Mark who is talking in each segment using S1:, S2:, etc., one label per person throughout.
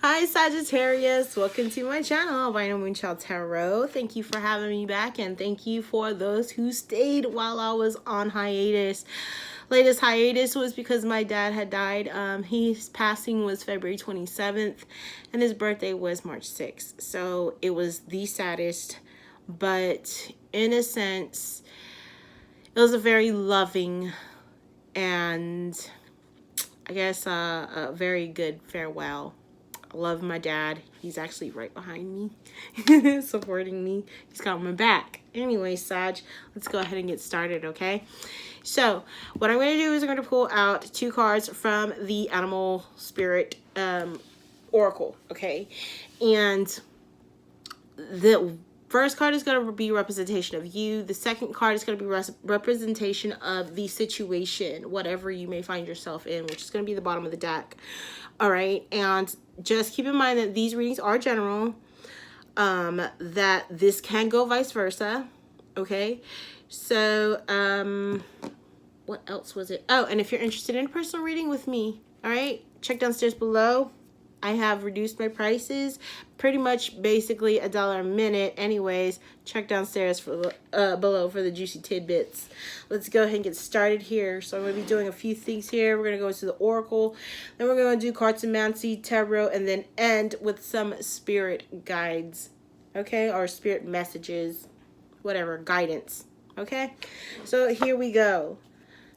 S1: Hi Sagittarius, welcome to my channel, AlbinoMoonChildTaro. Thank you for having me back, and thank you for those who stayed while I was on hiatus. Latest hiatus was because my dad had died. His passing was February 27th, and his birthday was March 6th. So it was the saddest, but in a sense, it was a very loving and I guess a very good farewell. I love my dad. He's actually right behind me, supporting me. He's got my back. Anyway, Sag, let's go ahead and get started, okay? So, what I'm going to do is I'm going to pull out 2 cards from the Animal Spirit Oracle, okay? And the first card is going to be representation of you. The second card is going to be representation of the situation, whatever you may find yourself in, which is going to be the bottom of the deck. All right, and just keep in mind that these readings are general, that this can go vice versa, okay? So, what else was it? Oh, and if you're interested in a personal reading with me, all right, check downstairs below. I have reduced my prices, pretty much basically $1 a minute. Anyways, check downstairs for below for the juicy tidbits. Let's go ahead and get started here. So I'm going to be doing a few things here. We're going to go into the Oracle, then we're going to do Cartomancy, Tarot, and then end with some spirit guides, okay, or spirit messages, whatever, guidance, okay? So here we go.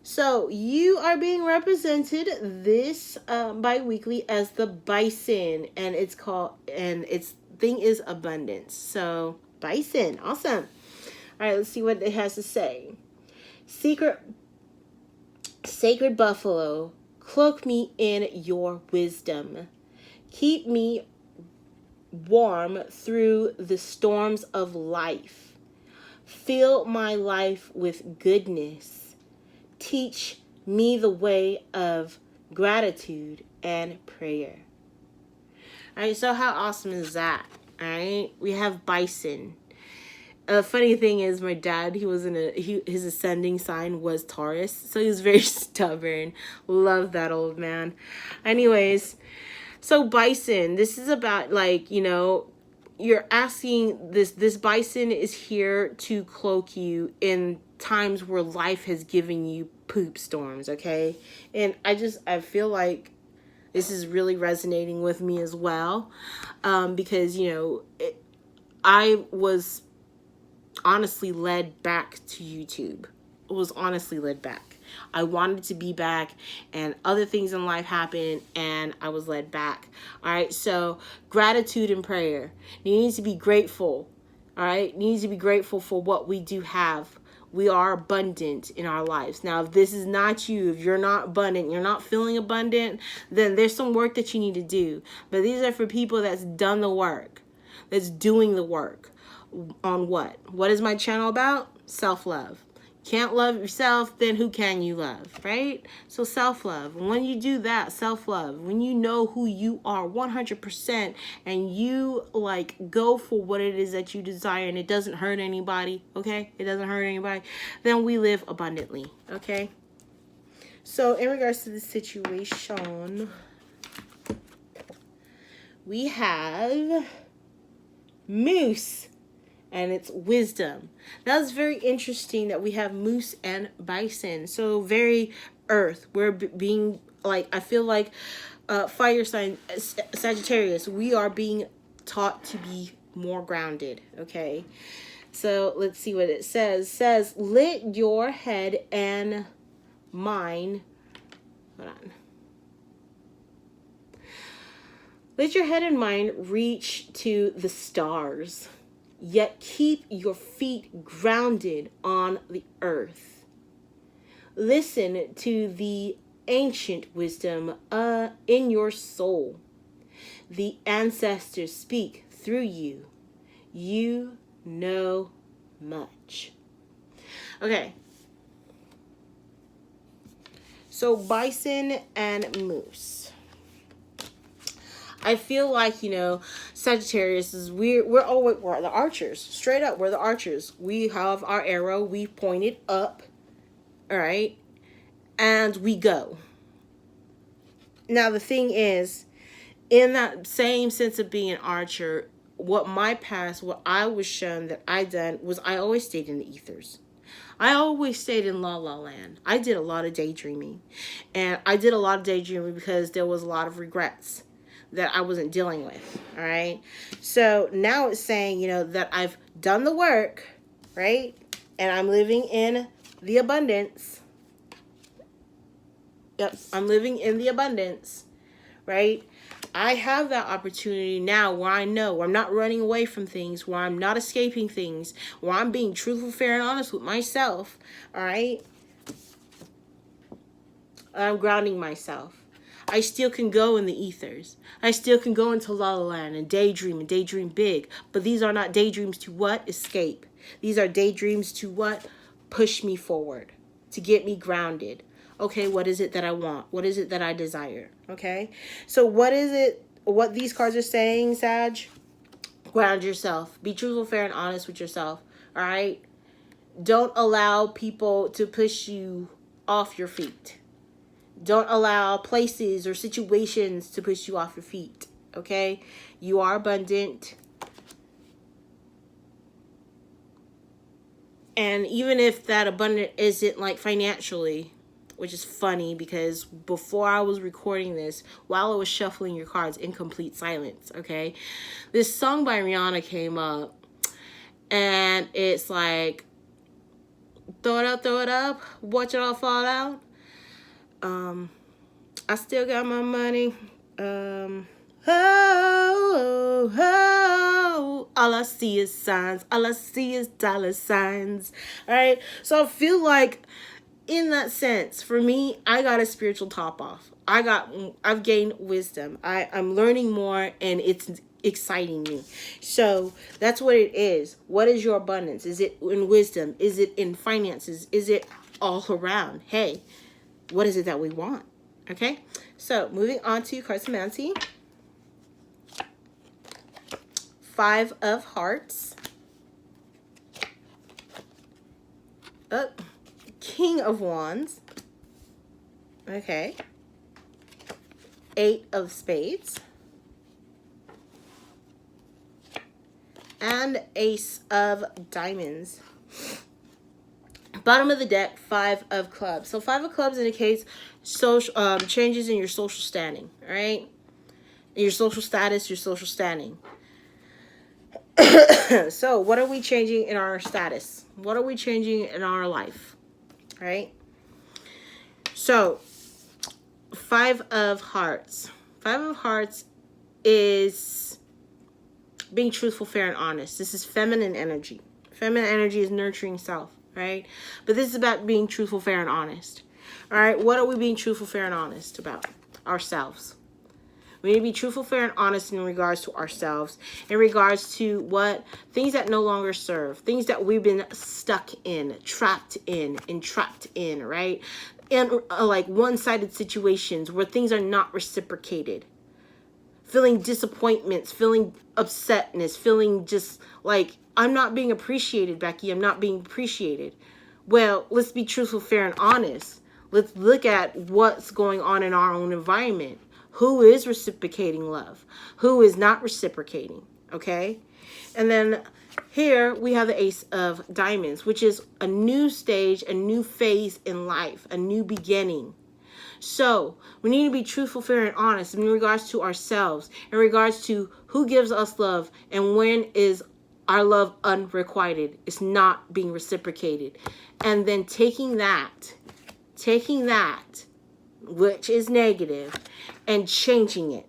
S1: So you are being represented this bi-weekly as the bison, and its thing is abundance. So bison, awesome. All right, let's see what it has to say. Sacred buffalo, cloak me in your wisdom. Keep me warm through the storms of life. Fill my life with goodness. Teach me the way of gratitude and prayer. All right, so how awesome is that? All right, we have bison. Funny thing is, my dad, his ascending sign was Taurus, so he was very stubborn. Love that old man. Anyways, so bison, this is about, like, you know, you're asking, this bison is here to cloak you in times where life has given you poop storms, okay? And I feel like this is really resonating with me as well, because, you know, I was honestly led back to YouTube. It was honestly led back. I wanted to be back, and other things in life happened, and I was led back. All right, so gratitude and prayer. You need to be grateful. All right, you need to be grateful for what we do have. We are abundant in our lives. Now, if this is not you, if you're not abundant, you're not feeling abundant, then there's some work that you need to do. But these are for people that's done the work, that's doing the work. On what? What is my channel about? Self-love. Can't love yourself, then who can you love, right? So self-love. When you do that, self-love, when you know who you are 100% and you, like, go for what it is that you desire and it doesn't hurt anybody, okay? It doesn't hurt anybody, then we live abundantly, okay? So in regards to the situation, we have Moose and it's wisdom. That was very interesting that we have moose and bison. So very earth. We're being, like, I feel like fire sign Sagittarius, we are being taught to be more grounded, okay? So let's see what it says. It says, let your head and mind, hold on. Let your head and mind reach to the stars. Yet keep your feet grounded on the earth. Listen to the ancient wisdom in your soul. The ancestors speak through you. You know much. Okay. So bison and moose. I feel like, you know, Sagittarius is we're the archers. Straight up, we're the archers. We have our arrow, we point it up, all right, and we go. Now the thing is, in that same sense of being an archer, what I was shown that I done was I always stayed in the ethers. I always stayed in la la land. I did a lot of daydreaming. And I did a lot of daydreaming because there was a lot of regrets that I wasn't dealing with. All right. So now it's saying, that I've done the work, right? And I'm living in the abundance. Yep. I'm living in the abundance, right? I have that opportunity now where I know where I'm not running away from things, where I'm not escaping things, where I'm being truthful, fair, and honest with myself. All right. I'm grounding myself. I still can go in the ethers. I still can go into La La Land and daydream big. But these are not daydreams to what? Escape. These are daydreams to what? Push me forward. To get me grounded. Okay, what is it that I want? What is it that I desire? Okay, so what is it, what these cards are saying, Sag? Ground yourself. Be truthful, fair, and honest with yourself. All right? Don't allow people to push you off your feet. Don't allow places or situations to push you off your feet. Okay? You are abundant. And even if that abundant isn't like financially, which is funny because before I was recording this, while I was shuffling your cards in complete silence, okay, this song by Rihanna came up, and it's like, throw it up, watch it all fall out. I still got my money. All I see is signs. All I see is dollar signs. All right, so I feel like, in that sense, for me, I got a spiritual top off. I've gained wisdom. I'm learning more, and it's exciting me. So that's what it is. What is your abundance? Is it in wisdom? Is it in finances? Is it all around? Hey, what is it that we want? Okay. So moving on to Cartomancy. 5 of Hearts. King of Wands. Okay. 8 of Spades. And Ace of Diamonds. Bottom of the deck, 5 of Clubs. So 5 of Clubs indicates social changes in your social standing, all right? Your social status, your social standing. So what are we changing in our status? What are we changing in our life? Right? So 5 of Hearts. 5 of Hearts is being truthful, fair, and honest. This is feminine energy. Feminine energy is nurturing self, right? But this is about being truthful, fair, and honest. All right, what are we being truthful, fair, and honest about? Ourselves. We need to be truthful, fair, and honest in regards to ourselves, in regards to what things that no longer serve, things that we've been stuck in, trapped in, entrapped in, right? And like one-sided situations where things are not reciprocated. Feeling disappointments, feeling upsetness, feeling just like, I'm not being appreciated, Becky. I'm not being appreciated. Well, let's be truthful, fair, and honest. Let's look at what's going on in our own environment. Who is reciprocating love? Who is not reciprocating? Okay? And then here we have the Ace of Diamonds, which is a new stage, a new phase in life, a new beginning. So we need to be truthful, fair, and honest in regards to ourselves, in regards to who gives us love and when is our love unrequited. It's not being reciprocated. And then taking that, which is negative, and changing it.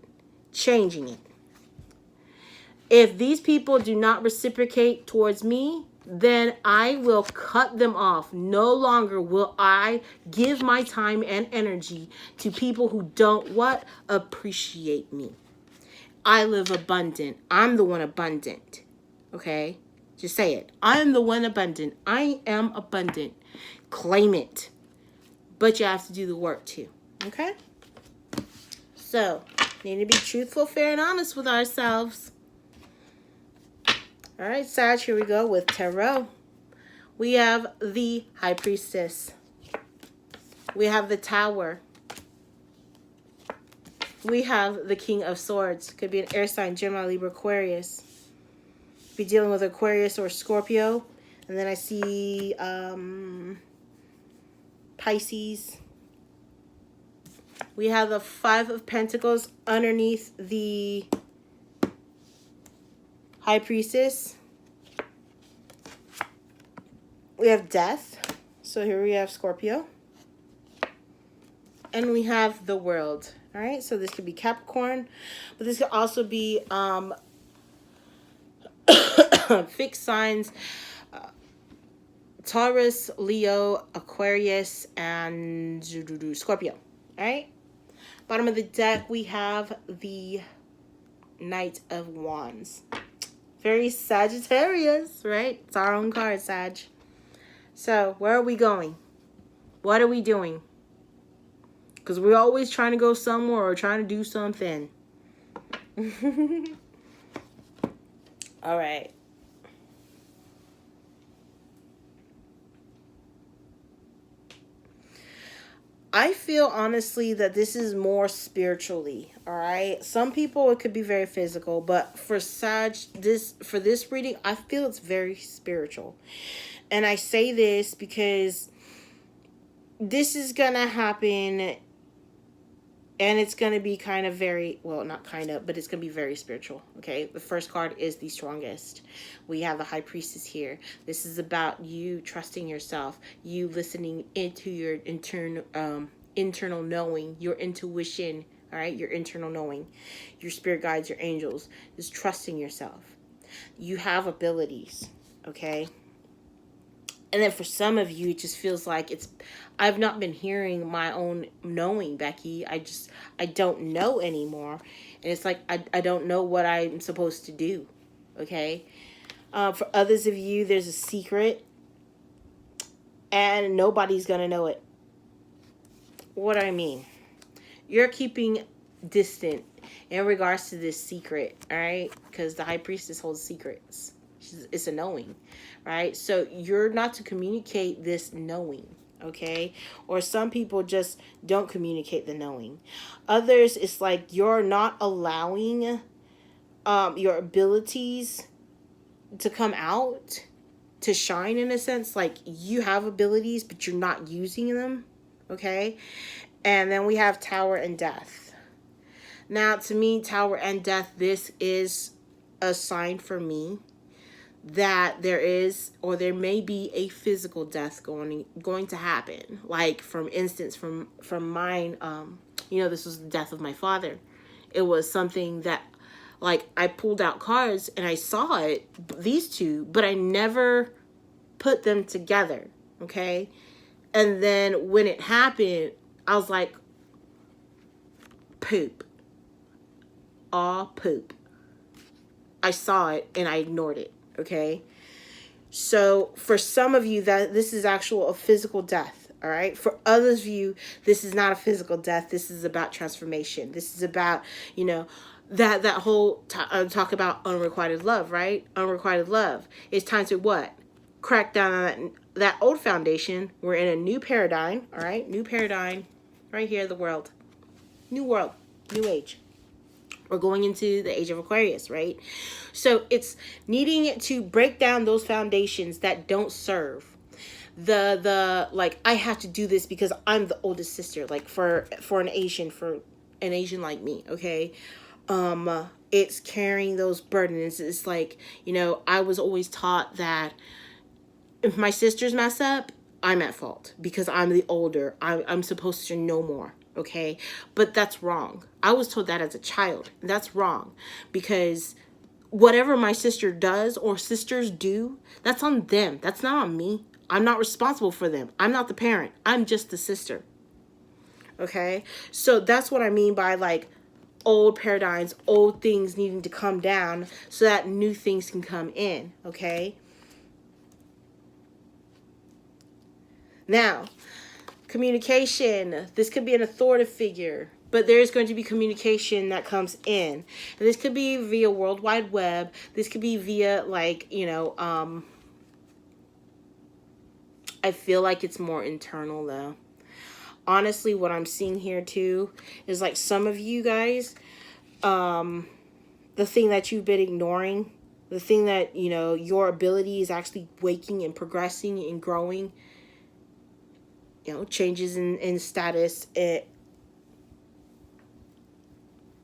S1: If these people do not reciprocate towards me, then I will cut them off. No longer will I give my time and energy to people who don't what? Appreciate me. I live abundant. I'm the one abundant. Okay? Just say it. I'm the one abundant. I am abundant. Claim it. But you have to do the work too. Okay? So, need to be truthful, fair, and honest with ourselves. All right, Sag, here we go with Tarot. We have the High Priestess. We have the Tower. We have the King of Swords. Could be an air sign, Gemini, Libra, Aquarius. Be dealing with Aquarius or Scorpio. And then I see Pisces. We have the Five of Pentacles underneath the High Priestess. We have Death. So here we have Scorpio. And we have the World. All right, so this could be Capricorn, but this could also be fixed signs, Taurus, Leo, Aquarius, and Scorpio. All right, bottom of the deck, we have the Knight of Wands. Very Sagittarius, right? It's our own card, Sag. So where are we going? What are we doing? Because we're always trying to go somewhere or trying to do something. All right. I feel honestly that this is more spiritually, all right? Some people, it could be very physical, but for Sag, for this reading, I feel it's very spiritual. And I say this because this is going to happen. And it's going to be kind of very, well, not kind of, but it's going to be very spiritual, okay? The first card is the Strongest. We have the High Priestess here. This is about you trusting yourself, you listening into your internal knowing, your intuition, all right? Your internal knowing, your spirit guides, your angels, is trusting yourself. You have abilities, okay? And then for some of you, it just feels like I've not been hearing my own knowing, Becky. I don't know anymore. And it's like, I don't know what I'm supposed to do. Okay. For others of you, there's a secret and nobody's going to know it. What do I mean? You're keeping distant in regards to this secret. All right. Because the High Priestess holds secrets. It's a knowing, right? So you're not to communicate this knowing, okay? Or some people just don't communicate the knowing. Others, it's like you're not allowing your abilities to come out, to shine in a sense. Like you have abilities, but you're not using them, okay? And then we have Tower and Death. Now, to me, Tower and Death, this is a sign for me that there is, or there may be, a physical death going to happen. Like, for instance, from mine, this was the death of my father. It was something that, like, I pulled out cards and I saw it, these two, but I never put them together, okay? And then when it happened, I was like, poop. Aw, poop. I saw it and I ignored it. Okay, so for some of you, that this is a physical death. All right, for others of you, this is not a physical death. This is about transformation. This is about, that whole talk about unrequited love, right? Unrequited love. It's time to what? Crack down on that old foundation. We're in a new paradigm. All right, new paradigm, right here. The world, new age. We're going into the age of Aquarius, right? So it's needing to break down those foundations that don't serve. Like, I have to do this because I'm the oldest sister, like for an Asian like me, okay? It's carrying those burdens. It's like, I was always taught that if my sisters mess up, I'm at fault because I'm the older. I'm supposed to know more. Okay, but that's wrong. I was told that as a child. That's wrong because whatever my sister does or sisters do, that's on them. That's not on me. I'm not responsible for them. I'm not the parent. I'm just the sister. Okay, so that's what I mean by like old paradigms, old things needing to come down so that new things can come in. Okay, now, communication. This could be an authoritative figure, but there is going to be communication that comes in. And this could be via World Wide Web. This could be via, like, I feel like it's more internal, though. honestly, what I'm seeing here too is like some of you guys, the thing that you've been ignoring, the thing that, you know, your ability is actually waking and progressing and growing, you know, changes in status,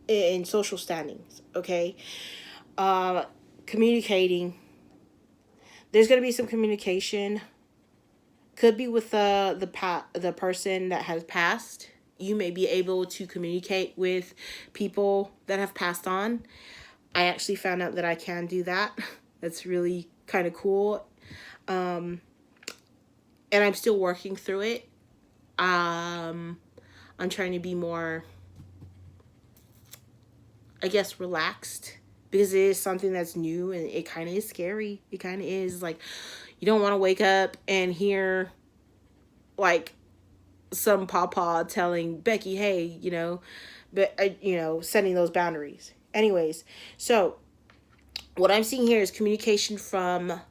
S1: in social standings, okay? Communicating. There's going to be some communication. Could be with the person that has passed. You may be able to communicate with people that have passed on. I actually found out that I can do that. That's really kind of cool. And I'm still working through it. I'm trying to be more, I guess, relaxed, because it is something that's new and it kind of is scary. It kind of is like, you don't want to wake up and hear like some pawpaw telling Becky, hey, you know, but you know, setting those boundaries. Anyways, so what I'm seeing here is communication from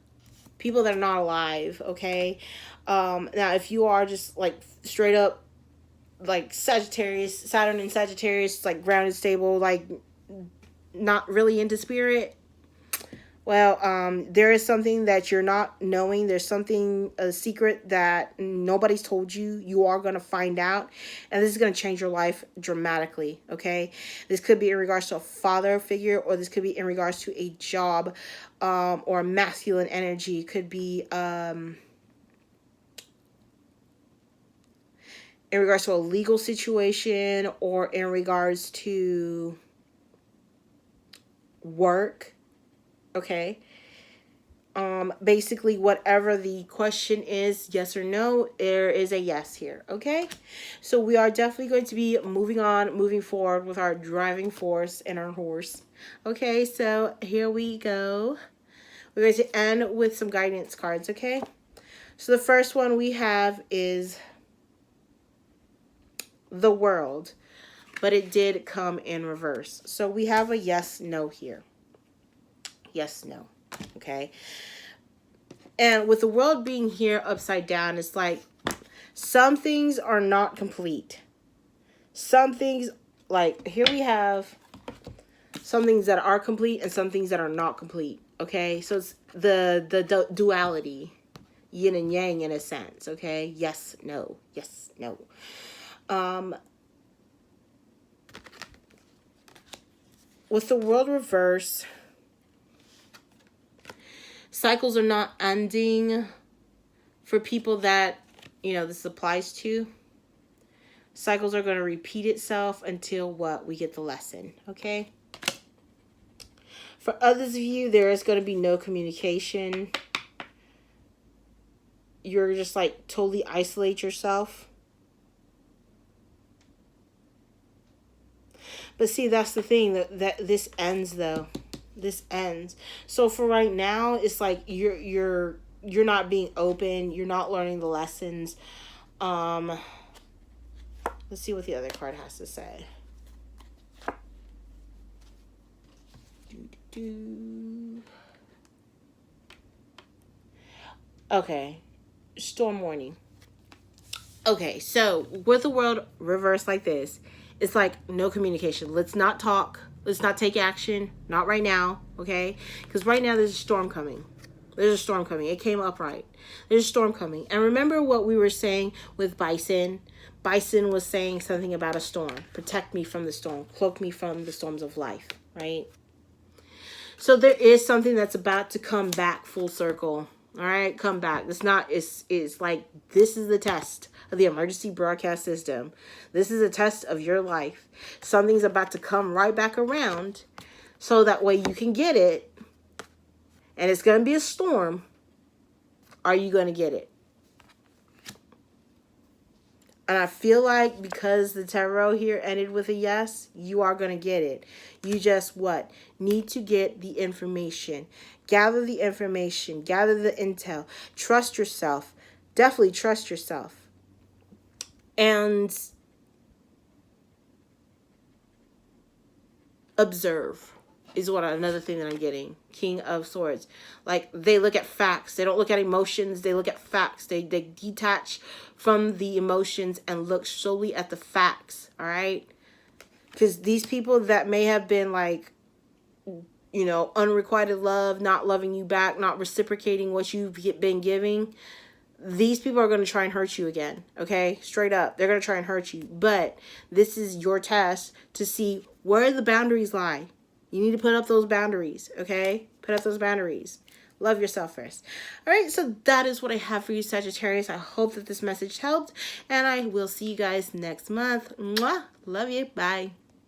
S1: people that are not alive, okay? Now, if you are just like straight up like Sagittarius, Saturn and Sagittarius, like grounded, stable, like not really into spirit, well, there is something that you're not knowing. There's something, a secret that nobody's told you. You are going to find out. And this is going to change your life dramatically, okay? This could be in regards to a father figure, or this could be in regards to a job, or masculine energy. It could be in regards to a legal situation, or in regards to work. Okay. Basically, whatever the question is, yes or no, there is a yes here. Okay. So we are definitely going to be moving forward with our driving force and our horse. Okay. So here we go. We're going to end with some guidance cards. Okay. So the first one we have is the World, but it did come in reverse. So we have a yes, no here. Yes, no. Okay. And with the World being here upside down, it's like some things are not complete. Some things, like here we have some things that are complete and some things that are not complete. Okay. So it's the duality, yin and yang in a sense. Okay. Yes, no. Yes, no. With the World reverse, cycles are not ending for people that, you know, this applies to. Cycles are going to repeat itself until what? We get the lesson, okay? For others of you, there is going to be no communication. You're just like totally isolate yourself. But see, that's the thing, that this ends though. This ends. So for right now, it's like you're not being open. You're not learning the lessons. Let's see what the other card has to say. Okay. Storm warning. Okay, so with the World reversed like this, it's like no communication. Let's not talk. Let's not take action. Not right now, okay? Because right now there's a storm coming. There's a storm coming. It came upright. There's a storm coming. And remember what we were saying with Bison? Bison was saying something about a storm. Protect me from the storm. Cloak me from the storms of life, right? So there is something that's about to come back full circle. All right, come back. It's like, this is the test of the emergency broadcast system. This is a test of your life. Something's about to come right back around, so that way you can get it. And it's going to be a storm. Are you going to get it? And I feel like because the tarot here ended with a yes, you are going to get it. You just what? Need to get the information. Gather the information. Gather the intel. Trust yourself. Definitely trust yourself. And observe. is what another thing that I'm getting. King of Swords. Like, they look at facts. They don't look at emotions. They look at facts. They detach from the emotions and look solely at the facts. All right? Because these people that may have been like, you know, unrequited love, not loving you back, not reciprocating what you've been giving, these people are going to try and hurt you again. Okay? Straight up. They're going to try and hurt you. But this is your test to see where the boundaries lie. You need to put up those boundaries, okay? Put up those boundaries. Love yourself first. All right, so that is what I have for you, Sagittarius. I hope that this message helped, and I will see you guys next month. Mwah! Love you. Bye.